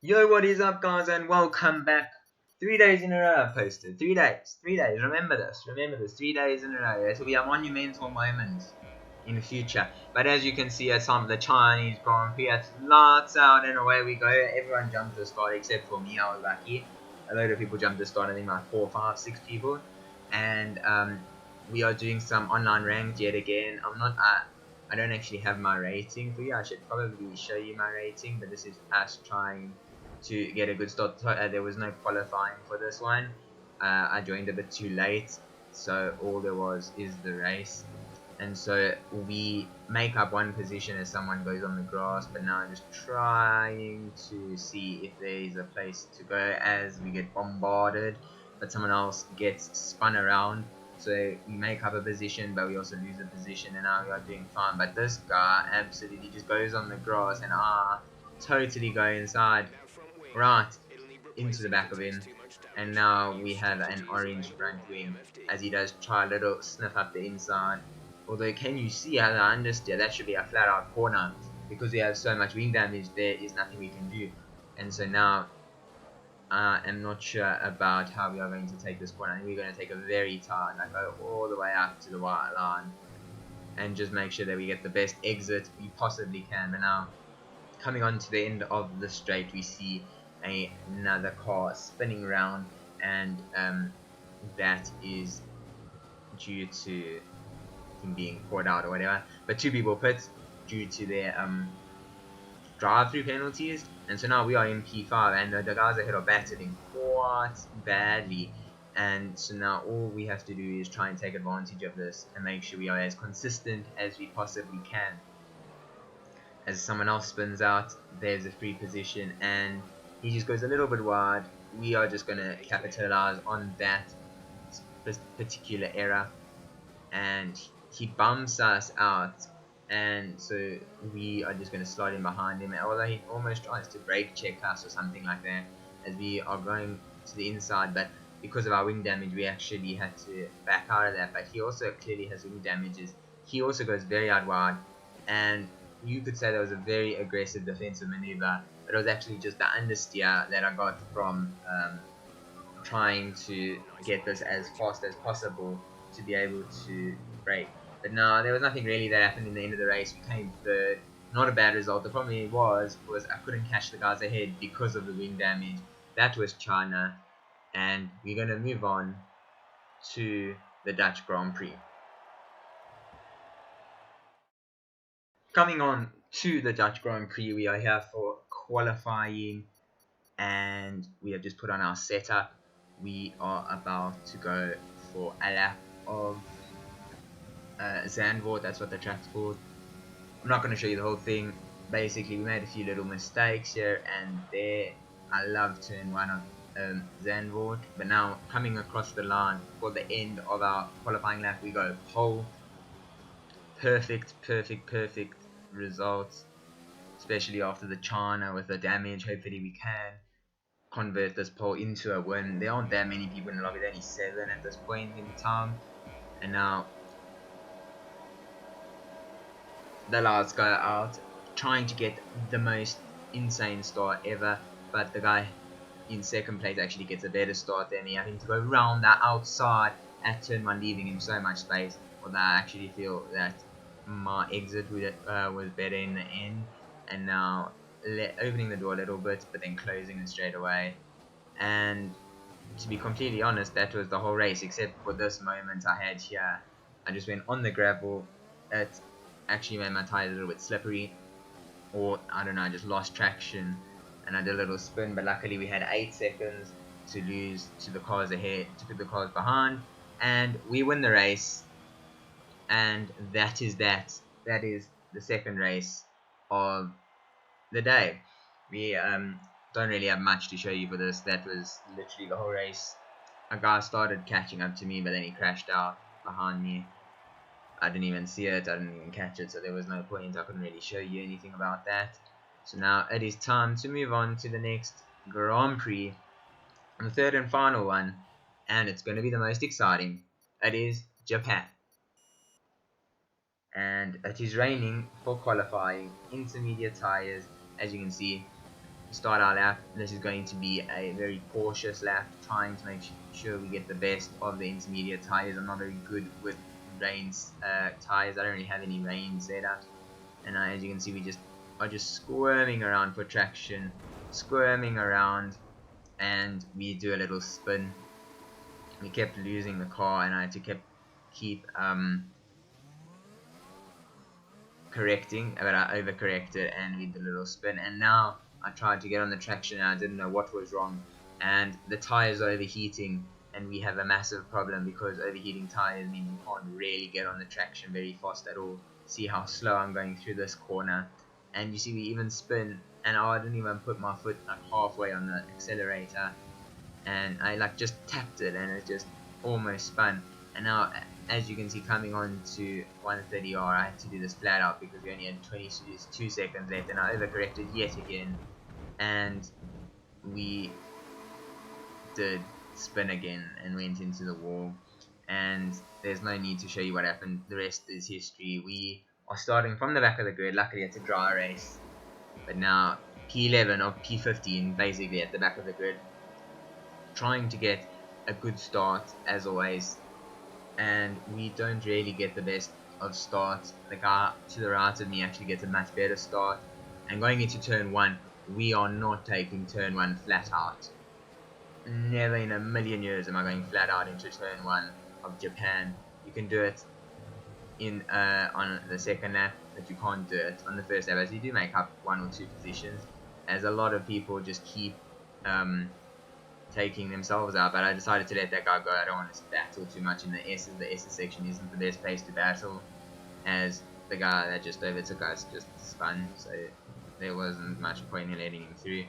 Yo, what is up, guys, and welcome back. 3 days in a row I've posted. 3 days. 3 days. Remember this. 3 days in a row. This will be a monumental moment in the future. But as you can see, at some of the Chinese Grand Prix, it's lights out and away we go. Everyone jumped to the start except for me. I was lucky. A load of people jumped to the start. I think like 4, 5, 6 people. And we are doing some online ranked yet again. I don't actually have my rating for you. I should probably show you my rating, but this is us trying to get a good start. There was no qualifying for this one. I joined a bit too late, so all there was is the race. And so we make up one position as someone goes on the grass, but now I'm just trying to see if there is a place to go as we get bombarded, but someone else gets spun around. So we make up a position, but we also lose a position, and now we are doing fine. But this guy absolutely just goes on the grass, and totally go inside, right into the back of him. And now we have an orange front wing, as he does try a little sniff up the inside. Although, can you see how the understeer? That should be a flat out corner. Because we have so much wing damage, there is nothing we can do. And so now I am not sure about how we are going to take this corner. I think we're going to take a very tight, like go all the way up to the white line and just make sure that we get the best exit we possibly can. But now, coming on to the end of the straight, we see another car spinning around, and that is due to him being caught out or whatever. But 2 people pit due to their drive-through penalties, and so now we are in P5, and the guys ahead are battling quite badly. And so now all we have to do is try and take advantage of this and make sure we are as consistent as we possibly can. As someone else spins out, there's a free position, and he just goes a little bit wide. We are just going to capitalize on that particular error, and he bumps us out, and so we are just going to slide in behind him, although he almost tries to brake check us or something like that as we are going to the inside. But because of our wing damage, we actually had to back out of that. But he also clearly has wing damages. He also goes very out wide, and you could say that was a very aggressive defensive maneuver, but it was actually just the understeer that I got from trying to get this as fast as possible to be able to brake. But no, there was nothing really that happened in the end of the race. We came third. Not a bad result. The problem was I couldn't catch the guys ahead because of the wing damage. That was China, and we're going to move on to the Dutch Grand Prix. Coming on to the Dutch Grand Prix, we are here for qualifying, and we have just put on our setup. We are about to go for a lap of Zandvoort. That's what the track's called. I'm not going to show you the whole thing. Basically, we made a few little mistakes here and there. I love turn 1 of Zandvoort, but now coming across the line for the end of our qualifying lap, we go pole. Perfect results, especially after the China with the damage. Hopefully we can convert this pole into a win. There aren't that many people in the lobby, there are only 7 at this point in time. And now the lights go out, trying to get the most insane start ever, but the guy in second place actually gets a better start than me, having to go round that outside at turn 1, leaving him so much space. Although I actually feel that my exit was better in the end, and now opening the door a little bit but then closing it straight away. And to be completely honest, that was the whole race except for this moment I had here. I just went on the gravel. It actually made my tires a little bit slippery, or I don't know, I just lost traction and I did a little spin. But luckily we had 8 seconds to lose to the cars ahead, to the cars behind, and we win the race. And that is the second race of the day. We don't really have much to show you for this. That was literally the whole race. A guy started catching up to me, but then he crashed out behind me. I didn't even see it, I didn't even catch it, so there was no point. I couldn't really show you anything about that. So now it is time to move on to the next Grand Prix, the third and final one, and it's going to be the most exciting. It is Japan. And it is raining for qualifying, intermediate tires, as you can see. start our lap. This is going to be a very cautious lap, trying to make sure we get the best of the intermediate tires. I'm not very good with rains tires. I don't really have any rain setup, and as you can see, we are just squirming around for traction, squirming around, and we do a little spin. We kept losing the car, and I had to keep correcting, but I overcorrected and we did a little spin, and now I tried to get on the traction and I didn't know what was wrong, and the tires are overheating, and we have a massive problem because overheating tires mean you can't really get on the traction very fast at all. See how slow I'm going through this corner, and you see we even spin, and I didn't even put my foot like halfway on the accelerator, and I like just tapped it and it just almost spun. And now, as you can see, coming on to 130R, I had to do this flat out because we only had 22 seconds left, and I overcorrected yet again, and we did spin again and went into the wall. And there's no need to show you what happened. The rest is history. We are starting from the back of the grid. Luckily it's a dry race, but now P11 or P15 basically at the back of the grid, trying to get a good start as always, and we don't really get the best of starts. The guy to the right of me actually gets a much better start, and going into turn 1, we are not taking turn 1 flat out. Never in a million years am I going flat out into turn 1 of Japan. You can do it in on the second lap, but you can't do it on the first lap, as you do make up 1 or 2 positions, as a lot of people just keep taking themselves out. But I decided to let that guy go. I don't want to battle too much in the S's. The S's section isn't the best place to battle, as the guy that just overtook us just spun, so there wasn't much point in letting him through.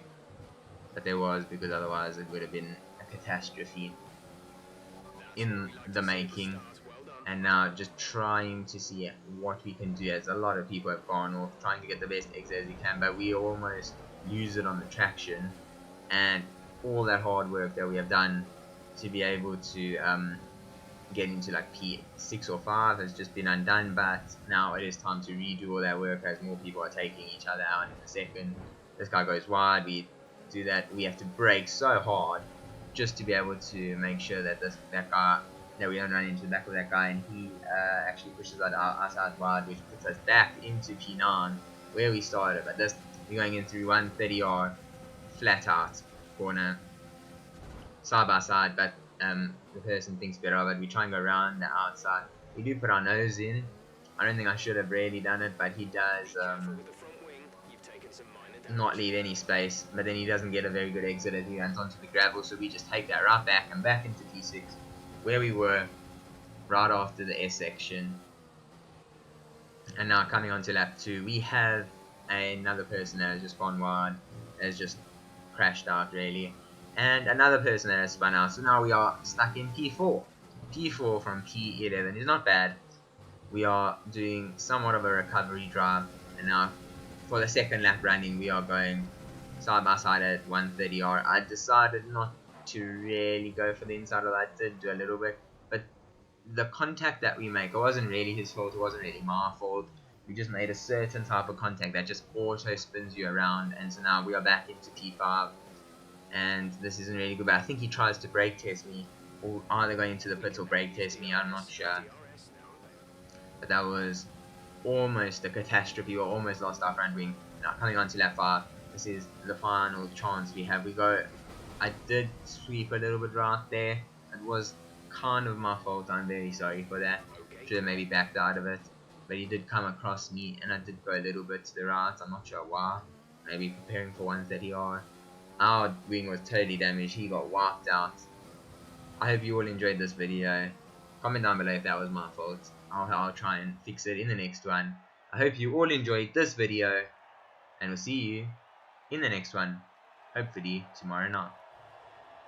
But there was, because otherwise it would have been a catastrophe in the making. And now just trying to see what we can do, as a lot of people have gone off, trying to get the best exit as we can, but we almost lose it on the traction, and all that hard work that we have done to be able to get into like P6 or 5 has just been undone. But now it is time to redo all that work, as more people are taking each other out in a second. This guy goes wide, we do that, we have to brake so hard just to be able to make sure that that we don't run into the back of that guy, and he actually pushes us out wide, which puts us back into P9 where we started. But this, we're going in through 130R flat out corner, side by side, but the person thinks better of it. We try and go around the outside. We do put our nose in. I don't think I should have really done it, but he does not leave any space, but then he doesn't get a very good exit as he runs onto the gravel, so we just take that right back and back into P6 where we were right after the S section. And now coming on to lap 2, we have another person that has just gone wide, has just crashed out really, and another person that has spun out. So now we are stuck in P4. P4 from P11 is not bad. We are doing somewhat of a recovery drive, and now for the second lap running we are going side by side at 130R. I decided not to really go for the inside, although I did do a little bit, but the contact that we make, it wasn't really his fault, it wasn't really my fault. We just made a certain type of contact that just auto spins you around, and so now we are back into P5, and this isn't really good. But I think he tries to brake test me, or either going into the pits or brake test me, I'm not sure. But that was almost a catastrophe. We almost lost our front wing. Now coming on to lap 5, this is the final chance we have. We go, I did sweep a little bit right there. It was kind of my fault, I'm very sorry for that. Should have maybe backed out of it, but he did come across me, and I did go a little bit to the right. I'm not sure why. Maybe preparing for 130R. Our wing was totally damaged. He got wiped out. I hope you all enjoyed this video. Comment down below if that was my fault. I'll try and fix it in the next one. I hope you all enjoyed this video, and we'll see you in the next one, hopefully tomorrow night.